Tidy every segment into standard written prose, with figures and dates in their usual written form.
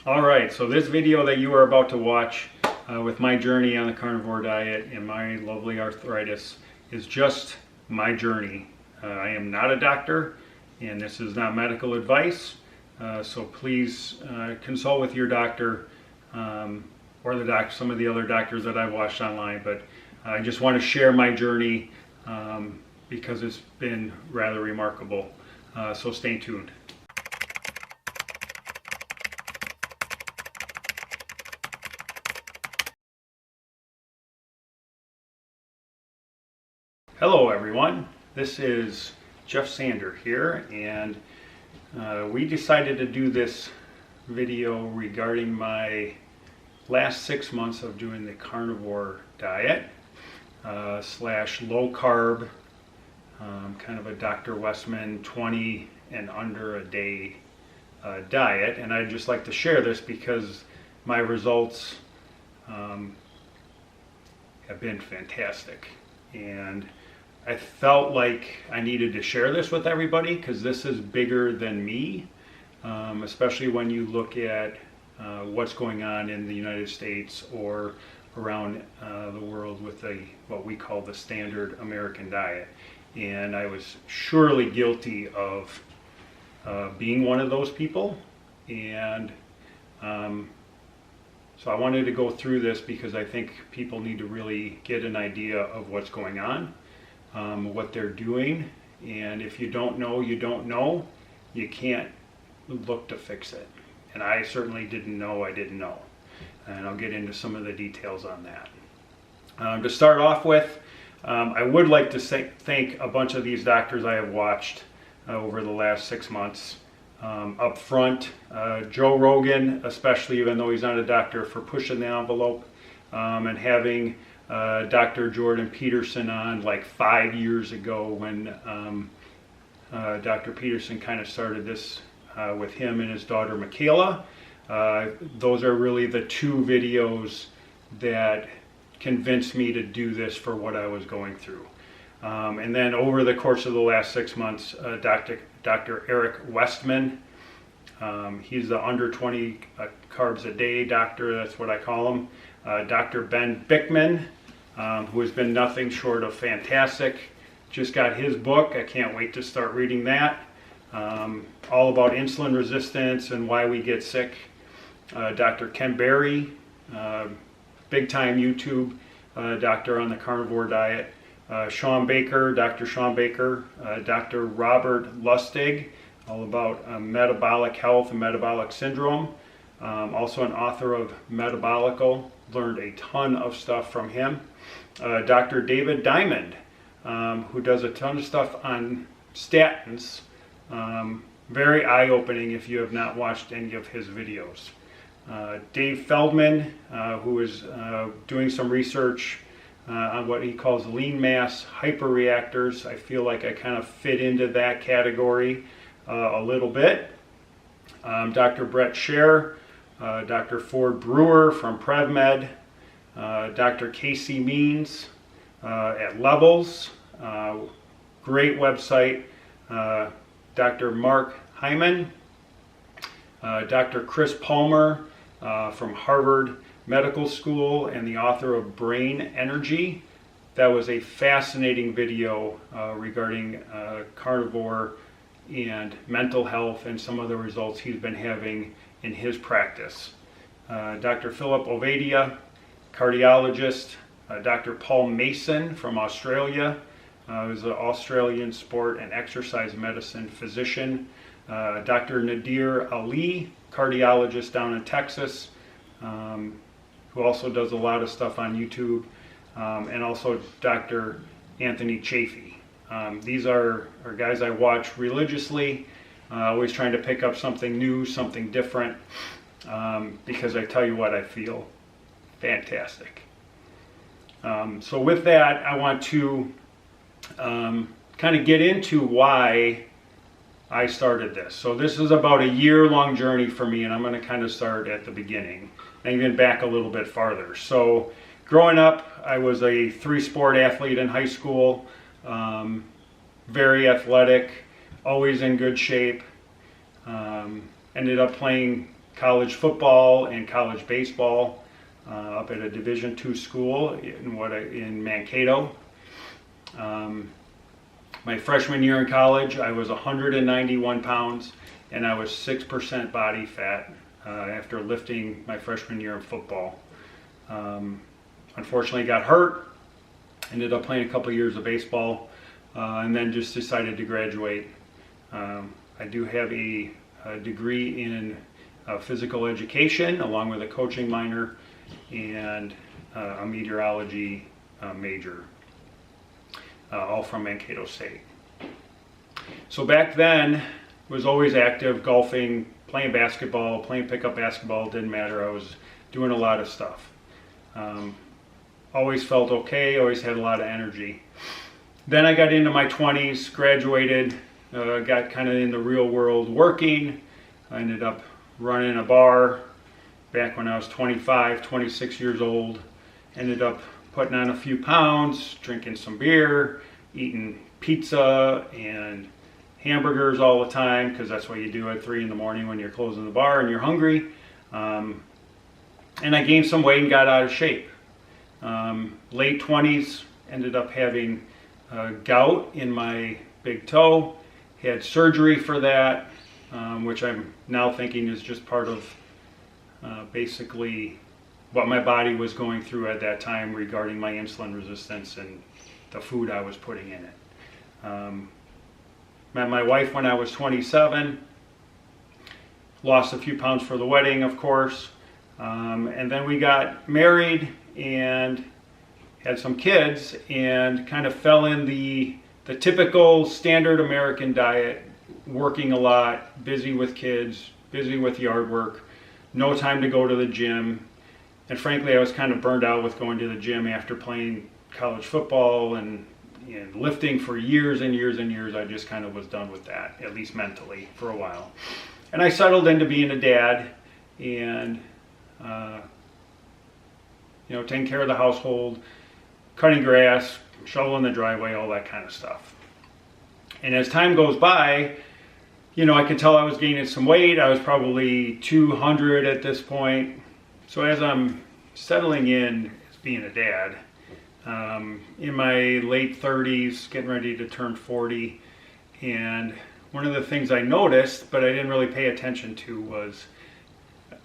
All right, so this video that you are about to watch with my journey on the carnivore diet and my lovely arthritis is just my journey. I am not a doctor and this is not medical advice, so please consult with your doctor or some of the other doctors that I've watched online, but I just want to share my journey because it's been rather remarkable, so stay tuned. Hello everyone, this is Geoff Sander here, and we decided to do this video regarding my last 6 months of doing the carnivore diet slash low carb, kind of a Dr. Westman 20 and under a day diet. And I'd just like to share this because my results have been fantastic, and I felt like I needed to share this with everybody because this is bigger than me, especially when you look at what's going on in the United States or around the world with what we call the standard American diet. And I was surely guilty of being one of those people, and so I wanted to go through this because I think people need to really get an idea of what's going on, what they're doing, and if you don't know, you don't know. You can't look to fix it. And I certainly didn't know I didn't know. And I'll get into some of the details on that. To start off with, I would like to thank a bunch of these doctors I have watched over the last 6 months. Up front, Joe Rogan, especially, even though he's not a doctor, for pushing the envelope, and having Dr. Jordan Peterson on like 5 years ago when Dr. Peterson kind of started this with him and his daughter Michaela. Those are really the two videos that convinced me to do this for what I was going through. And then over the course of the last 6 months, Dr. Eric Westman, he's the under 20 carbs a day doctor, that's what I call him. Dr. Ben Bickman, who has been nothing short of fantastic. Just got his book, I can't wait to start reading that. All about insulin resistance and why we get sick. Dr. Ken Berry, big time YouTube doctor on the carnivore diet. Dr. Sean Baker, Dr. Robert Lustig, all about metabolic health and metabolic syndrome. Also an author of Metabolical, learned a ton of stuff from him. Dr. David Diamond, who does a ton of stuff on statins. Very eye-opening if you have not watched any of his videos. Dave Feldman, who is doing some research on what he calls lean mass hyperreactors. I feel like I kind of fit into that category a little bit. Dr. Brett Scher, Dr. Ford Brewer from PrevMed, Dr. Casey Means at Levels, great website. Dr. Mark Hyman, Dr. Chris Palmer from Harvard Medical School and the author of Brain Energy. That was a fascinating video regarding carnivore and mental health and some of the results he's been having in his practice. Dr. Philip Ovadia, cardiologist. Dr. Paul Mason from Australia, who's an Australian sport and exercise medicine physician. Dr. Nadir Ali, cardiologist down in Texas, who also does a lot of stuff on YouTube, and also Dr. Anthony Chafee. These are guys I watch religiously, always trying to pick up something new, something different, because I tell you what, I feel fantastic. So with that, I want to kind of get into why I started this. So this is about a year-long journey for me, and I'm going to kind of start at the beginning and even back a little bit farther. So growing up, I was a 3-sport athlete in high school, very athletic, always in good shape. Ended up playing college football and college baseball up at a Division II school in Mankato. My freshman year in college, I was 191 pounds, and I was 6% body fat after lifting my freshman year in football. Unfortunately, got hurt, ended up playing a couple years of baseball, and then just decided to graduate. I do have a degree in physical education, along with a coaching minor and a meteorology major, all from Mankato State. So back then, was always active, golfing, playing basketball, playing pickup basketball, didn't matter. I was doing a lot of stuff. Always felt okay, always had a lot of energy. Then I got into my 20s, graduated, got kind of in the real world working. I ended up running a bar back when I was 25, 26 years old. Ended up putting on a few pounds, drinking some beer, eating pizza and hamburgers all the time, because that's what you do at 3 in the morning when you're closing the bar and you're hungry. And I gained some weight and got out of shape. Late 20s, ended up having gout in my big toe. Had surgery for that, which I'm now thinking is just part of basically what my body was going through at that time regarding my insulin resistance and the food I was putting in it. Met my wife when I was 27, lost a few pounds for the wedding, of course, and then we got married and had some kids and kind of fell in the typical standard American diet, working a lot, busy with kids, busy with yard work, no time to go to the gym. And frankly, I was kind of burned out with going to the gym after playing college football and lifting for years and years and years. I just kind of was done with that, at least mentally, for a while. And I settled into being a dad and taking care of the household, cutting grass, shoveling the driveway, all that kind of stuff. And as time goes by, I could tell I was gaining some weight. I was probably 200 at this point. So as I'm settling in as being a dad, in my late 30s, getting ready to turn 40, and one of the things I noticed, but I didn't really pay attention to, was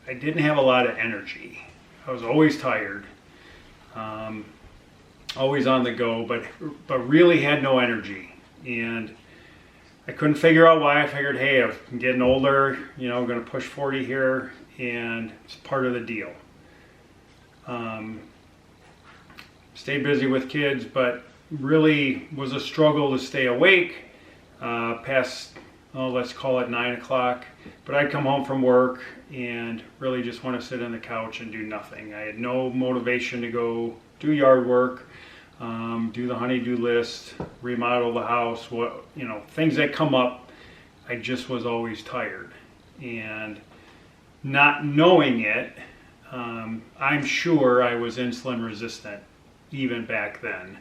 I didn't have a lot of energy. I was always tired, always on the go, but really had no energy. And I couldn't figure out why. I figured, hey, I'm getting older, I'm going to push 40 here, and it's part of the deal. Stayed busy with kids, but really was a struggle to stay awake past, let's call it 9 o'clock. But I'd come home from work and really just want to sit on the couch and do nothing. I had no motivation to go do yard work, do the honey-do list, remodel the house, things that come up. I just was always tired. And not knowing it, I'm sure I was insulin resistant even back then,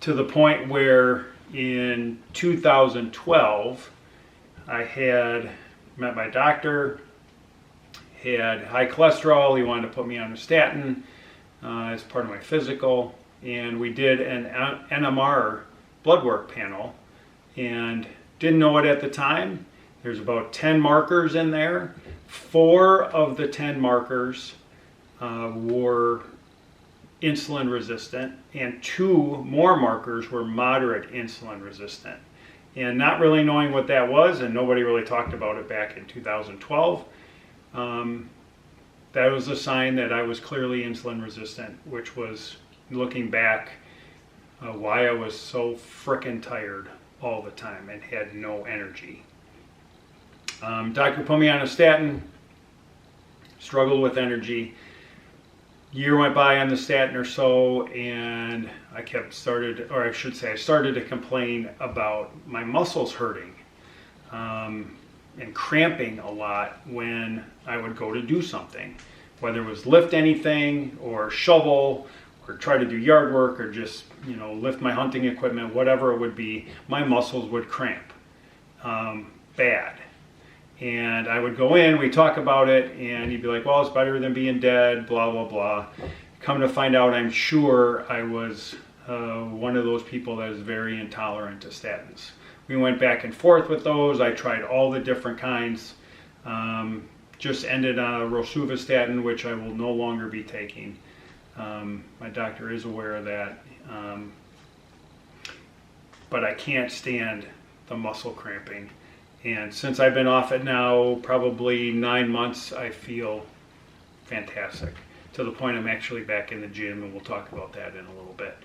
to the point where in 2012 I had met my doctor, had high cholesterol. He wanted to put me on a statin as part of my physical, and we did an NMR blood work panel and didn't know it at the time. There's about 10 markers in there. 4 of the 10 markers were insulin resistant, and 2 more markers were moderate insulin resistant. And not really knowing what that was, and nobody really talked about it back in 2012, that was a sign that I was clearly insulin resistant, which was, looking back, why I was so frickin' tired all the time and had no energy. Doctor put me on a statin, struggled with energy. Year went by on the statin or so, and I started to complain about my muscles hurting and cramping a lot when I would go to do something, whether it was lift anything or shovel or try to do yard work or just lift my hunting equipment, whatever it would be. My muscles would cramp bad. And I would go in, we'd talk about it, and he'd be like, well, it's better than being dead, blah, blah, blah. Come to find out, I'm sure I was one of those people that is very intolerant to statins. We went back and forth with those. I tried all the different kinds. Just ended on a rosuvastatin, which I will no longer be taking. My doctor is aware of that. But I can't stand the muscle cramping. And since I've been off it now probably 9 months, I feel fantastic. To the point I'm actually back in the gym, and we'll talk about that in a little bit.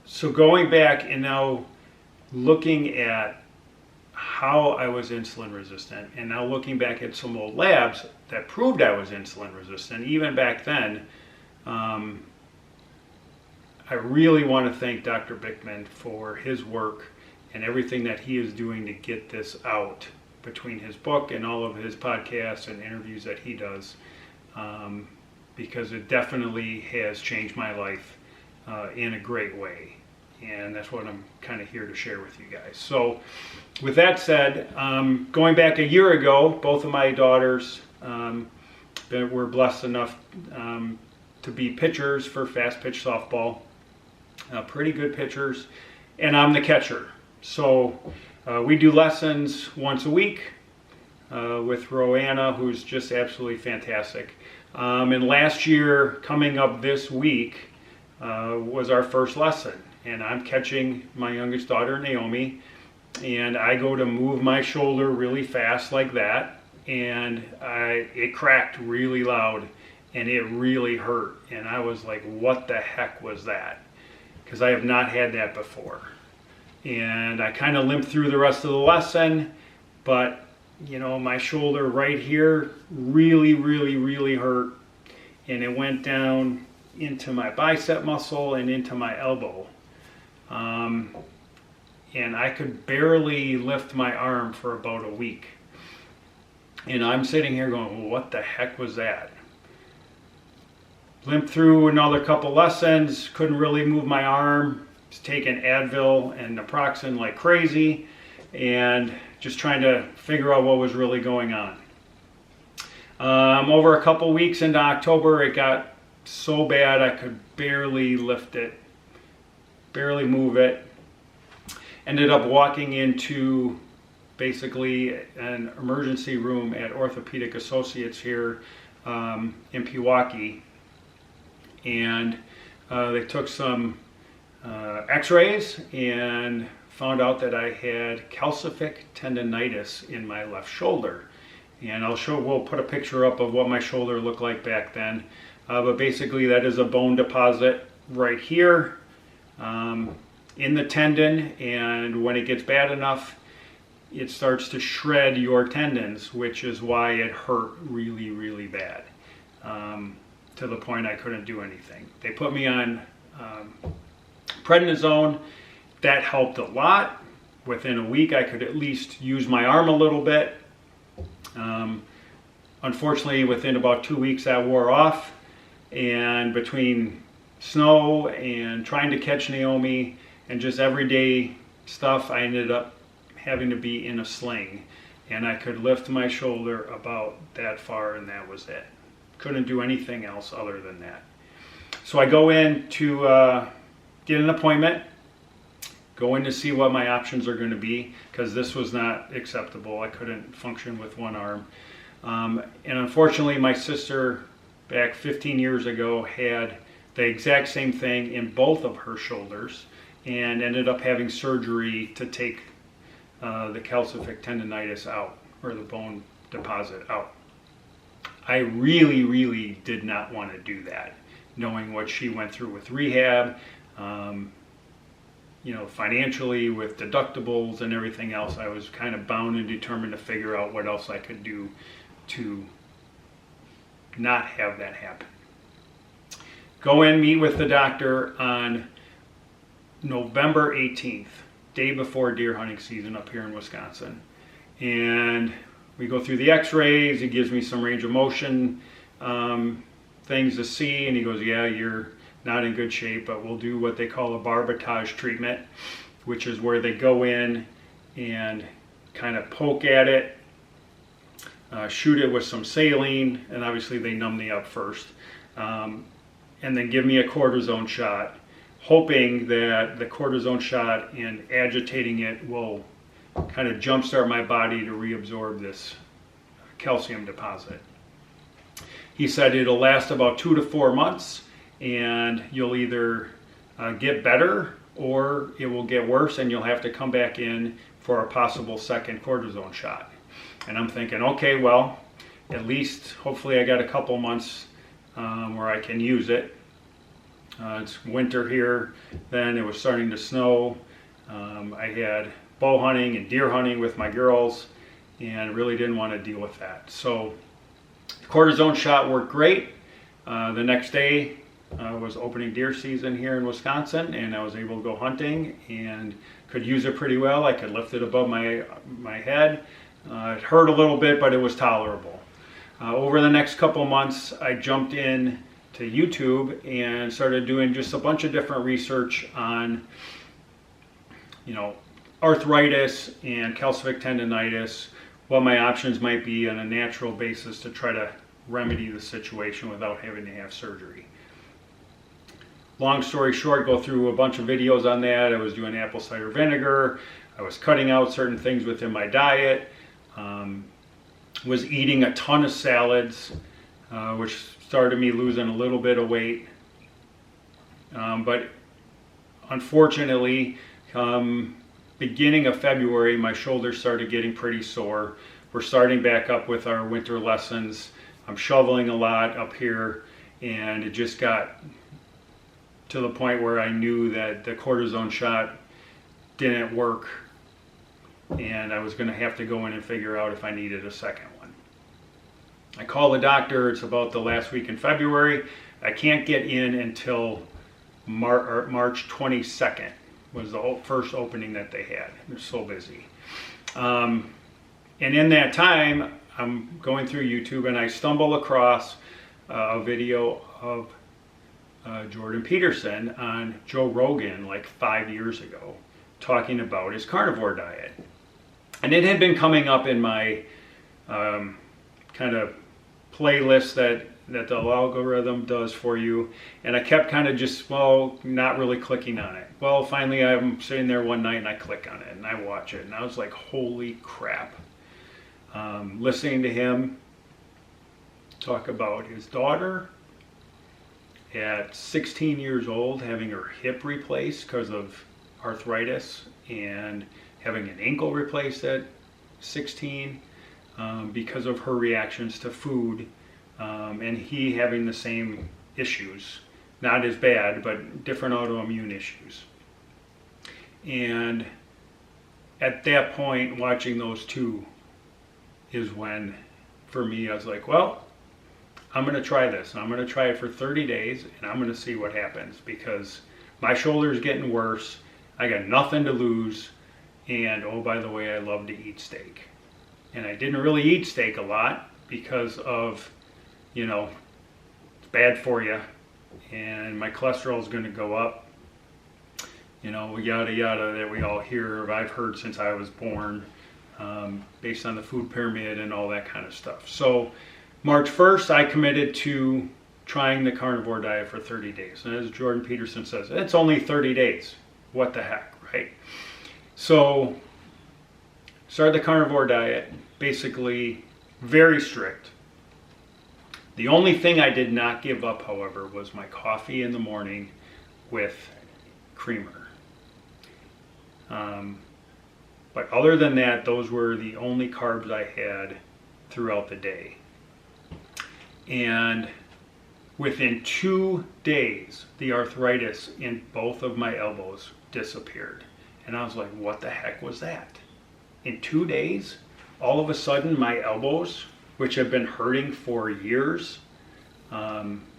So going back and now looking at how I was insulin resistant, and now looking back at some old labs that proved I was insulin resistant, even back then, I really want to thank Dr. Bickman for his work and everything that he is doing to get this out between his book and all of his podcasts and interviews that he does, because it definitely has changed my life in a great way. And that's what I'm kind of here to share with you guys. So with that said, going back a year ago, both of my daughters were blessed enough to be pitchers for fast pitch softball, pretty good pitchers, and I'm the catcher. So we do lessons once a week with Roanna, who's just absolutely fantastic. And last year, coming up this week, was our first lesson. And I'm catching my youngest daughter, Naomi, and I go to move my shoulder really fast like that, and it cracked really loud, and it really hurt. And I was like, what the heck was that? Because I have not had that before. And I kind of limped through the rest of the lesson, but you know, my shoulder right here really, really, really hurt, and it went down into my bicep muscle and into my elbow. And I could barely lift my arm for about a week. And I'm sitting here going, well, what the heck was that? Limped through another couple lessons, couldn't really move my arm, was taking Advil and naproxen like crazy, and just trying to figure out what was really going on. Over a couple weeks into October, it got so bad I could barely lift it, barely move it. Ended up walking into basically an emergency room at Orthopedic Associates here in Pewaukee, and they took some x-rays and found out that I had calcific tendinitis in my left shoulder. And we'll put a picture up of what my shoulder looked like back then. But basically that is a bone deposit right here in the tendon, and when it gets bad enough, it starts to shred your tendons, which is why it hurt really, really bad, to the point I couldn't do anything. They put me on prednisone. That helped a lot. Within a week, I could at least use my arm a little bit. Unfortunately, within about 2 weeks, that wore off. And between snow and trying to catch Naomi and just everyday stuff, I ended up having to be in a sling. And I could lift my shoulder about that far, and that was it. Couldn't do anything else other than that. So I go in to get an appointment, go in to see what my options are going to be, because this was not acceptable. I couldn't function with one arm. And unfortunately, my sister back 15 years ago had the exact same thing in both of her shoulders and ended up having surgery to take the calcific tendinitis out, or the bone deposit out. I really, really did not want to do that, knowing what she went through with rehab, you know, financially with deductibles and everything else. I was kind of bound and determined to figure out what else I could do to not have that happen. Go in, meet with the doctor on November 18th, day before deer hunting season up here in Wisconsin. And we go through the x-rays. He gives me some range of motion things to see, and he goes, yeah, you're not in good shape, but we'll do what they call a barbotage treatment, which is where they go in and kind of poke at it, shoot it with some saline, and obviously they numb me up first, and then give me a cortisone shot, hoping that the cortisone shot and agitating it will kind of jumpstart my body to reabsorb this calcium deposit. He said it'll last about 2 to 4 months, and you'll either get better or it will get worse and you'll have to come back in for a possible second cortisone shot. And I'm thinking, okay, well, at least hopefully I got a couple months where I can use it. It's winter here, then it was starting to snow. I had bow hunting and deer hunting with my girls and really didn't want to deal with that. So the cortisone shot worked great. The next day was opening deer season here in Wisconsin, and I was able to go hunting and could use it pretty well. I could lift it above my head. It hurt a little bit, but it was tolerable. Over the next couple months, I jumped in to YouTube and started doing just a bunch of different research on, arthritis and calcific tendinitis, what my options might be on a natural basis to try to remedy the situation without having to have surgery. Long story short, go through a bunch of videos on that. I was doing apple cider vinegar. I was cutting out certain things within my diet. Was eating a ton of salads, which started me losing a little bit of weight. But unfortunately, beginning of February, my shoulders started getting pretty sore. We're starting back up with our winter lessons. I'm shoveling a lot up here, and it just got to the point where I knew that the cortisone shot didn't work, and I was going to have to go in and figure out if I needed a second one. I call the doctor. It's about the last week in February. I can't get in until March 22nd was the first opening that they had. They're so busy. And in that time, I'm going through YouTube and I stumble across a video of Jordan Peterson on Joe Rogan like 5 years ago talking about his carnivore diet. And it had been coming up in my kind of playlist that the algorithm does for you, and I kept kind of just, not really clicking on it. Well, finally I'm sitting there one night and I click on it and I watch it, and I was like, holy crap. Listening to him talk about his daughter at 16 years old having her hip replaced because of arthritis, and having an ankle replaced at 16 because of her reactions to food, and he having the same issues, not as bad, but different autoimmune issues. And at that point, watching those two is when, for me, I was like, well, I'm going to try this. I'm going to try it for 30 days, and I'm going to see what happens, because my shoulder's getting worse. I got nothing to lose. And, oh, by the way, I love to eat steak. And I didn't really eat steak a lot because of, it's bad for you. And my cholesterol is going to go up. Yada, yada, that we all hear, I've heard since I was born, based on the food pyramid and all that kind of stuff. So March 1st, I committed to trying the carnivore diet for 30 days. And as Jordan Peterson says, it's only 30 days. What the heck, right? So, started the carnivore diet, basically very strict. The only thing I did not give up, however, was my coffee in the morning with creamer. But other than that, those were the only carbs I had throughout the day. And within 2 days, the arthritis in both of my elbows disappeared. And I was like, what the heck was that? In 2 days, all of a sudden my elbows, which have been hurting for years,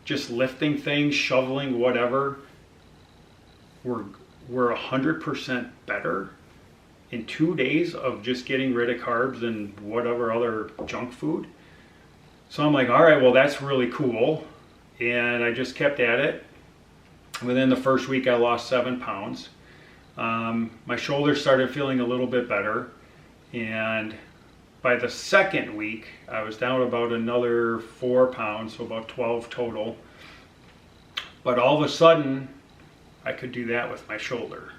just lifting things, shoveling, whatever, were 100% better in 2 days of just getting rid of carbs and whatever other junk food. So I'm like, all right, well, that's really cool. And I just kept at it. Within the first week, I lost 7 pounds. My shoulders started feeling a little bit better. And by the second week, I was down about another 4 pounds, so about 12 total. But all of a sudden, I could do that with my shoulder.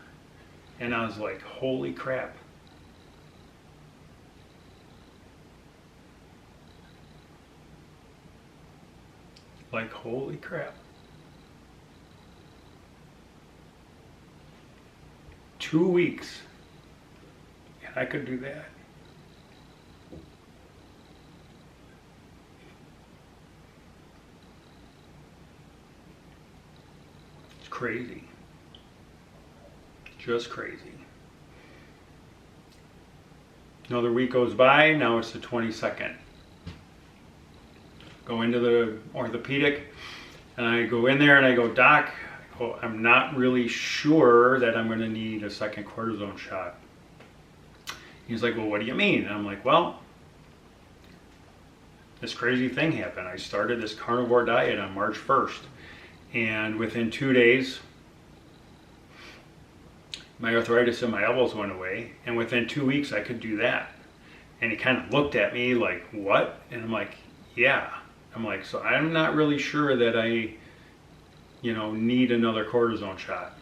And I was like, holy crap. Like, holy crap. 2 weeks, and I could do that. It's crazy. Just crazy. Another week goes by, now it's the 22nd. Go into the orthopedic, and I go in there and I go, Doc, I'm not really sure that I'm going to need a second cortisone shot. He's like, well, what do you mean? And I'm like, well, this crazy thing happened. I started this carnivore diet on March 1st, and within 2 days, my arthritis in my elbows went away, and within 2 weeks, I could do that. And he kind of looked at me like, what? And I'm like, yeah. I'm like, so I'm not really sure that I need another cortisone shot.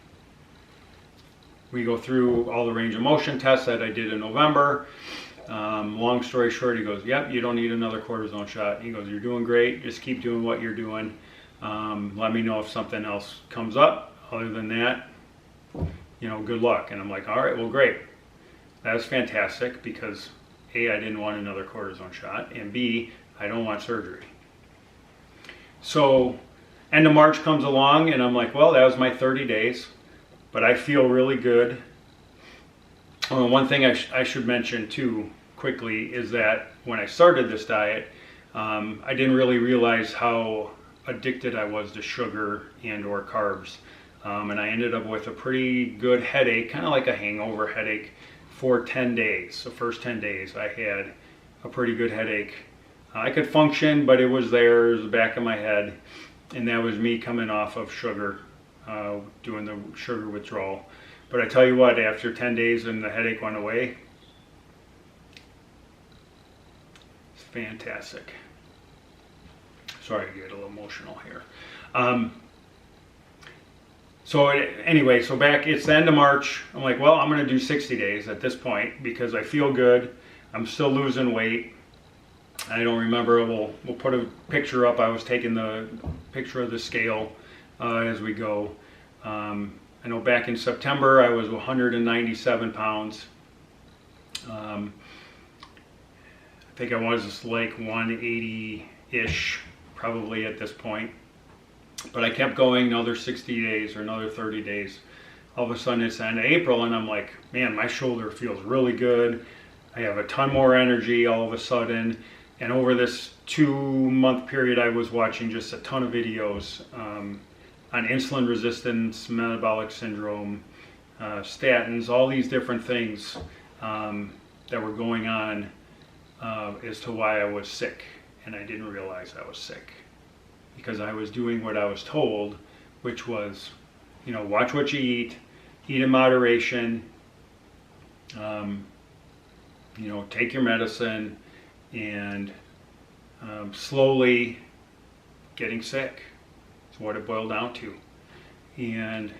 We go through all the range of motion tests that I did in November. Long story short, he goes, yep, you don't need another cortisone shot. He goes, you're doing great. Just keep doing what you're doing. Let me know if something else comes up. Other than that, good luck. And I'm like, all right, well, great. That's fantastic because A, I didn't want another cortisone shot, and B, I don't want surgery. So end of March comes along, and I'm like, well, that was my 30 days, but I feel really good. One thing I should mention too quickly is that when I started this diet, I didn't really realize how addicted I was to sugar and or carbs. And I ended up with a pretty good headache, kind of like a hangover headache, for 10 days. The first 10 days I had a pretty good headache. I could function, but it was there, it was the back of my head. And that was me coming off of sugar, doing the sugar withdrawal. But I tell you what, after 10 days and the headache went away, it's fantastic. Sorry, I get a little emotional here. Anyway, so back, it's the end of March. I'm like, well, I'm going to do 60 days at this point because I feel good. I'm still losing weight. I don't remember, we'll put a picture up. I was taking the picture of the scale as we go. I know back in September I was 197 pounds. I think I was like 180-ish probably at this point. But I kept going another 60 days or another 30 days. All of a sudden it's the end of April and I'm like, man, my shoulder feels really good. I have a ton more energy all of a sudden. And over this 2-month period, I was watching just a ton of videos on insulin resistance, metabolic syndrome, statins, all these different things that were going on as to why I was sick. And I didn't realize I was sick because I was doing what I was told, which was, watch what you eat in moderation, take your medicine, and slowly getting sick. That's what it boiled down to. And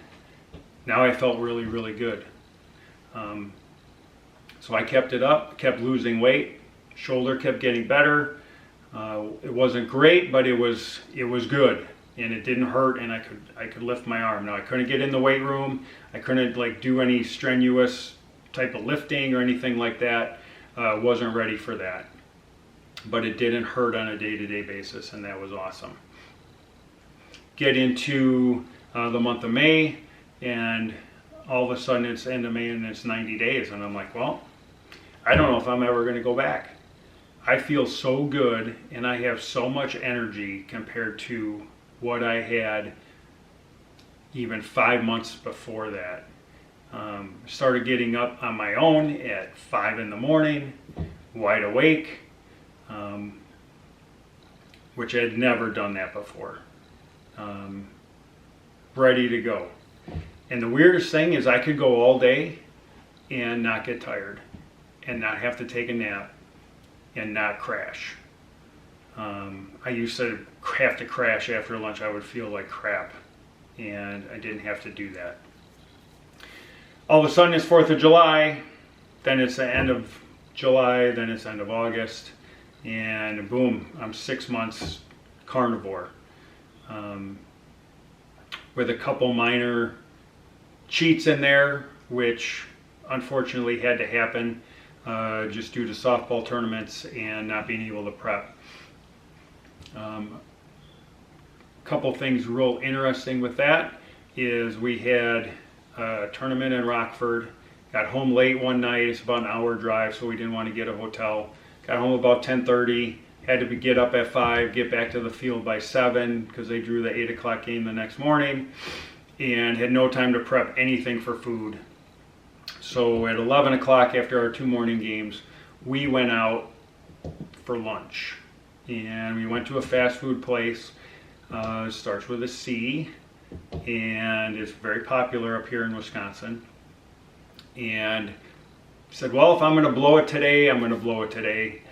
now I felt really, really good. So I kept it up, kept losing weight, shoulder kept getting better. It wasn't great, but it was good, and it didn't hurt, and I could lift my arm. Now I couldn't get in the weight room. I couldn't do any strenuous type of lifting or anything like that. Wasn't ready for that. But it didn't hurt on a day-to-day basis, and that was awesome. Get into the month of May, and all of a sudden it's end of May and it's 90 days, and I'm like, well, I don't know if I'm ever going to go back. I feel so good, and I have so much energy compared to what I had even 5 months before that. Started getting up on my own at 5 in the morning, wide awake. Which I had never done that before. Ready to go. And the weirdest thing is I could go all day and not get tired. and not have to take a nap and not crash. I used to have to crash after lunch. I would feel like crap, and I didn't have to do that. All of a sudden it's 4th of July, then it's the end of July, then it's end of August, and boom, I'm 6 months carnivore. With a couple minor cheats in there, which unfortunately had to happen just due to softball tournaments and not being able to prep. Couple things real interesting with that is we had a tournament in Rockford, got home late one night. It's about an hour drive, so we didn't want to get a hotel. Got home about 10:30, had to get up at 5, get back to the field by 7 because they drew the 8 o'clock game the next morning, and had no time to prep anything for food. So at 11 o'clock after our 2 morning games, we went out for lunch. And we went to a fast food place. It starts with a C, and it's very popular up here in Wisconsin. And said, well, if I'm going to blow it today, I'm going to blow it today.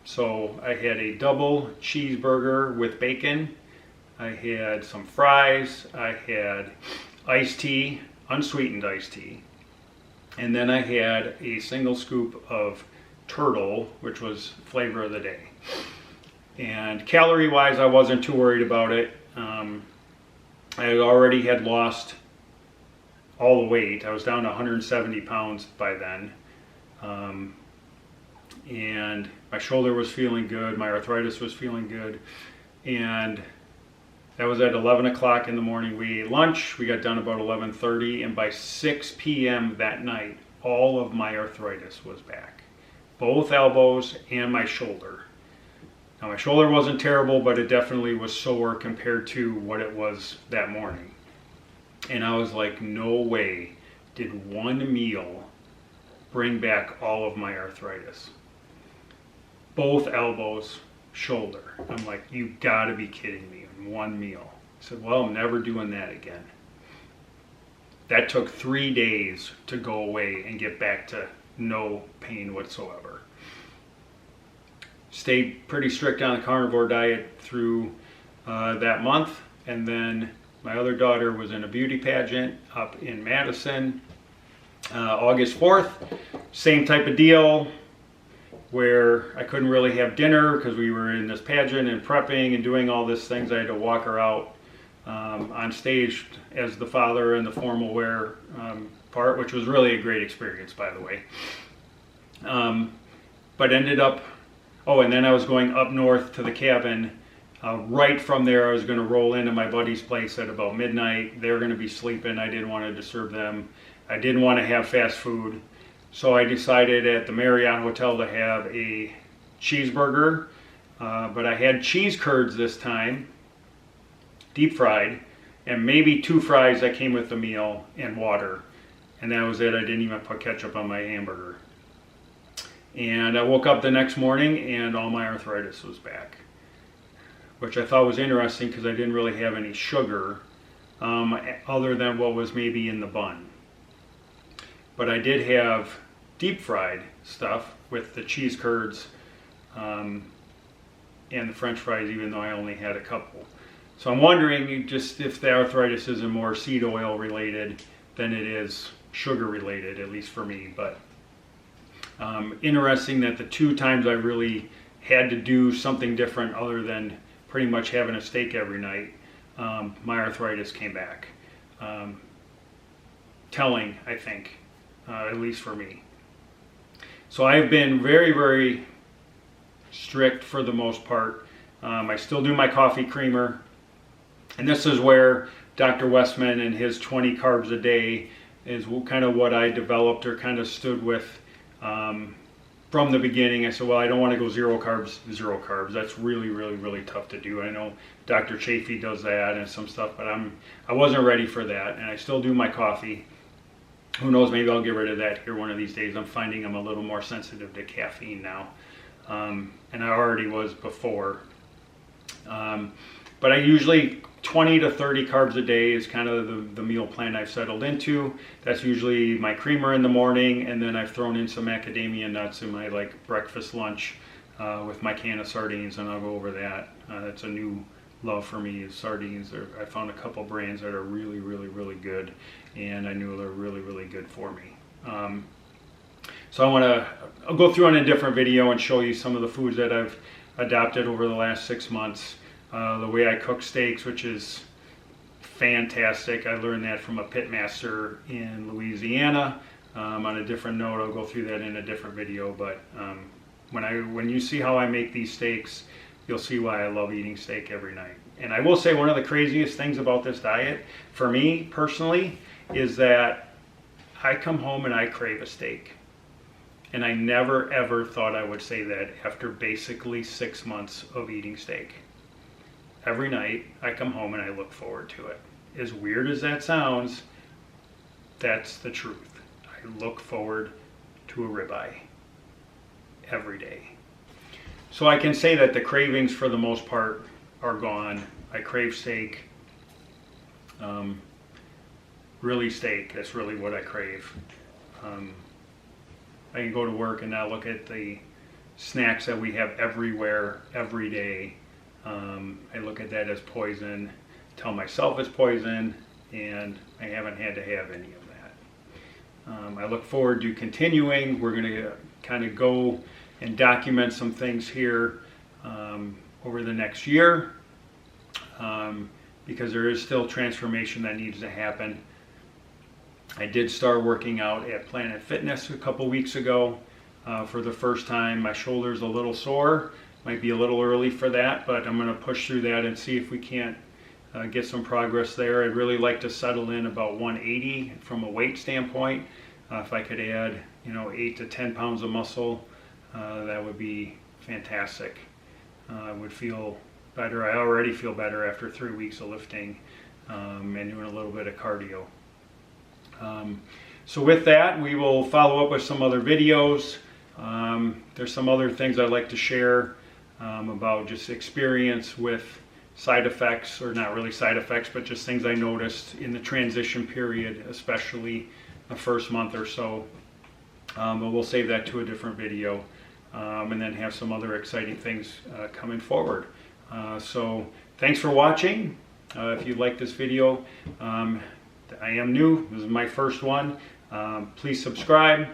So I had a double cheeseburger with bacon. I had some fries. I had iced tea, unsweetened iced tea. And then I had a single scoop of turtle, which was flavor of the day. And calorie wise, I wasn't too worried about it. I already had lost all the weight. I was down to 170 pounds by then. And my shoulder was feeling good. My arthritis was feeling good. And that was at 11 o'clock in the morning. We ate lunch. We got done about 11:30. And by 6 p.m. that night, all of my arthritis was back. Both elbows and my shoulder. Now my shoulder wasn't terrible, but it definitely was sore compared to what it was that morning. And I was like, no way did one meal bring back all of my arthritis. Both elbows, shoulder. I'm like, you gotta be kidding me, in one meal. I said, well, I'm never doing that again. That took 3 days to go away and get back to no pain whatsoever. Stayed pretty strict on the carnivore diet through that month, and then my other daughter was in a beauty pageant up in Madison, August 4th. Same type of deal, where I couldn't really have dinner because we were in this pageant and prepping and doing all these things. I had to walk her out on stage as the father in the formal wear part, which was really a great experience, by the way. But ended up, and then I was going up north to the cabin. Right from there, I was going to roll into my buddy's place at about midnight. They were going to be sleeping. I didn't want to disturb them. I didn't want to have fast food. So I decided at the Marriott Hotel to have a cheeseburger. But I had cheese curds this time, deep fried, and maybe 2 fries that came with the meal and water. And that was it. I didn't even put ketchup on my hamburger. And I woke up the next morning and all my arthritis was back, which I thought was interesting because I didn't really have any sugar other than what was maybe in the bun. But I did have deep fried stuff with the cheese curds and the french fries, even though I only had a couple. So I'm wondering just if the arthritis is more seed oil related than it is sugar related, at least for me. But interesting that the 2 times I really had to do something different other than pretty much having a steak every night, my arthritis came back. Telling, I think, at least for me. So I've been very, very strict for the most part. I still do my coffee creamer. And this is where Dr. Westman and his 20 carbs a day is kind of what I developed or kind of stood with from the beginning. I said, well, I don't want to go zero carbs. That's really, really, really tough to do. I know Dr. Chafee does that and some stuff, but I wasn't ready for that. And I still do my coffee. Who knows, maybe I'll get rid of that here one of these days. I'm finding I'm a little more sensitive to caffeine now. And I already was before. But I usually 20 to 30 carbs a day is kind of the meal plan I've settled into. That's usually my creamer in the morning, and then I've thrown in some macadamia nuts in my breakfast lunch with my can of sardines, and I'll go over that. That's a new love for me, is sardines. I found a couple brands that are really, really, really good, and I knew they're really, really good for me. So I'll go through in a different video and show you some of the foods that I've adopted over the last 6 months. The way I cook steaks, which is fantastic. I learned that from a pit master in Louisiana. On a different note, I'll go through that in a different video, but when you see how I make these steaks, you'll see why I love eating steak every night. And I will say one of the craziest things about this diet, for me personally, is that I come home and I crave a steak. And I never ever thought I would say that after basically 6 months of eating steak. Every night I come home and I look forward to it. As weird as that sounds, that's the truth. I look forward to a ribeye every day. So I can say that the cravings for the most part are gone. I crave steak. Really steak, that's really what I crave. I can go to work and now look at the snacks that we have everywhere, every day. I look at that as poison, tell myself it's poison, and I haven't had to have any of that. I look forward to continuing. We're going to kind of go and document some things here over the next year because there is still transformation that needs to happen. I did start working out at Planet Fitness a couple weeks ago for the first time. My shoulder's a little sore. Might be a little early for that, but I'm going to push through that and see if we can't get some progress there. I'd really like to settle in about 180 from a weight standpoint. If I could add 8 to 10 pounds of muscle, that would be fantastic. I would feel better. I already feel better after 3 weeks of lifting and doing a little bit of cardio. So with that, we will follow up with some other videos. There's some other things I'd like to share about just experience with side effects, or not really side effects, but just things I noticed in the transition period, especially the first month or so. But we'll save that to a different video and then have some other exciting things coming forward. So thanks for watching. If you like this video, I am new. This is my first one. Please subscribe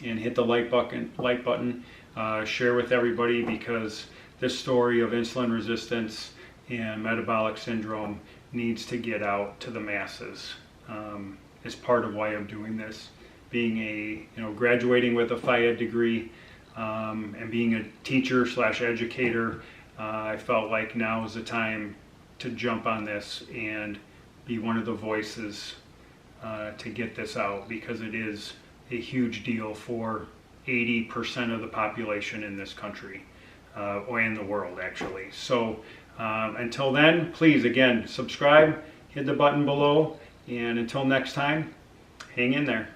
and hit the like button. Share with everybody, because this story of insulin resistance and metabolic syndrome needs to get out to the masses. It's part of why I'm doing this. Being graduating with a Phi Ed degree and being a teacher / educator, I felt like now is the time to jump on this and be one of the voices to get this out, because it is a huge deal for 80% of the population in this country, or in the world actually. So until then, please again subscribe, hit the button below, and until next time, hang in there.